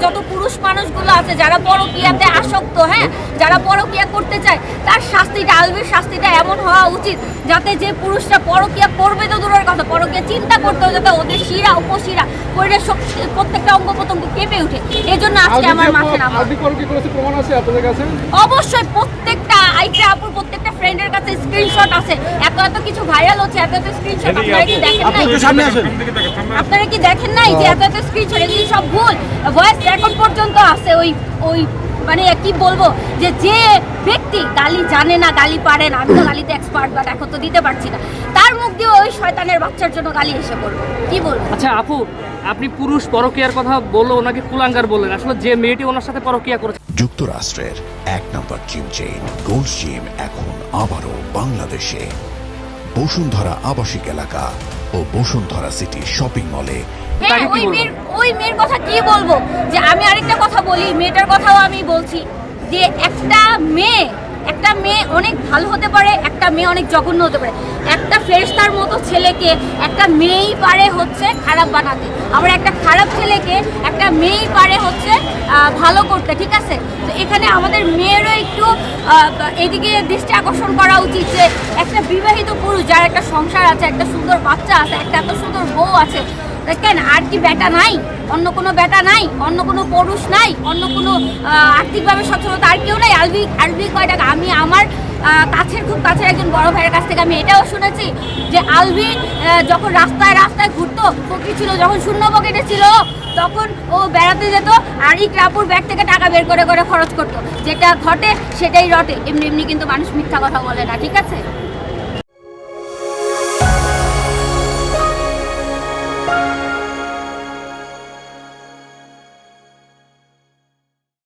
যত পুরুষ মানুষগুলো আছে যারা পরকীয়াতে আসক্ত, হ্যাঁ, যারা পরকীয়া করতে চায়, তার শাস্তিটা, আলভির শাস্তিটা এমন হওয়া উচিত যাতে যে পুরুষরা পরকীয়া করবে তো দূরের কথা, পরকীয়া চিন্তা করতেও যাতে ওদের শিরা উপশিরা শরীরের শক্তি প্রত্যেকটা অঙ্গ প্রত্যঙ্গ কেঁপে ওঠে। এই জন্য আজকে আমার মাথায় নামা। অবশ্যই প্রত্যেকটা আইক্রা আপুর প্রত্যেকটা ফ্রেন্ডের কাছে স্ক্রিনশট আছে, এত এত কিছু ভাইরাল হচ্ছে, এত এত স্ক্রিনশট। আপনারা কি দেখেন নাই? আপনারা কি দেখেন নাই যে এত এত স্ক্রিনশট? এগুলি সব ভুল, ভয়েস রেকর্ড পর্যন্ত আছে। ওই মানে কি বলবো, যে ব্যক্তি গালি জানে না, গালি পারে না, আমি তো গালিতে এক্সপার্ট, বাট এখন তো দিতে পারছি না, তার মুখ দিয়ে ওই শয়তানের বাচ্চার জন্য গালি এসে পড়লো, কি বলবো? আচ্ছা আপু, আপনি পুরুষ পরকীয়ার কথা বললো, ওনাকে কুলাঙ্গার বললেন, আসলে যে মেয়েটি ওনার সাথে পরকীয়া করেছে। যুক্তরাষ্ট্রের 1 নম্বর জিম চেইন গোল্ড জিম এখন আবারও বাংলাদেশে। বসুন্ধরা আবাসিক এলাকা ও বসুন্ধরা সিটি শপিং মলে। হ্যাঁ, ওই মেয়ের কথা কি বলবো, যে আমি আরেকটা কথা বলি, মেয়েটার কথাও আমি বলছি, যে একটা মেয়ে অনেক ভালো হতে পারে, একটা মেয়ে অনেক জঘন্য হতে পারে। একটা ফেরেশতার মতো ছেলেকে একটা মেয়েই পারে হচ্ছে খারাপ বানাতে, আবার একটা খারাপ ছেলেকে একটা মেয়েই পারে হচ্ছে ভালো করতে, ঠিক আছে? তো এখানে আমাদের মেয়েরও একটু এদিকে দৃষ্টি আকর্ষণ করা উচিত, যে একটা বিবাহিত পুরুষ যার একটা সংসার আছে, একটা সুন্দর বাচ্চা আছে, একটা এত সুন্দর বউ আছে, দেখেন আর কি বেটা নাই? অন্য কোনো বেটা নাই? অন্য কোনো পুরুষ নাই? অন্য কোনো আর্থিকভাবে সচ্ছলতা আর কেউ নাই? আলভি কয় টাকা? আমি আমার খুব কাছের একজন বড় ভাইয়ের কাছ থেকে আমি এটাও শুনেছি যে আলভি যখন রাস্তায় ঘুরতো, ফকির ছিল, যখন শূন্য পকেটে ছিল, তখন ও বেড়াতে যেত আর ইকরাপুর ব্যাগ থেকে টাকা বের করে খরচ করতো। যেটা ঘটে সেটাই রটে, এমনি কিন্তু মানুষ মিথ্যা কথা বলে না, ঠিক আছে?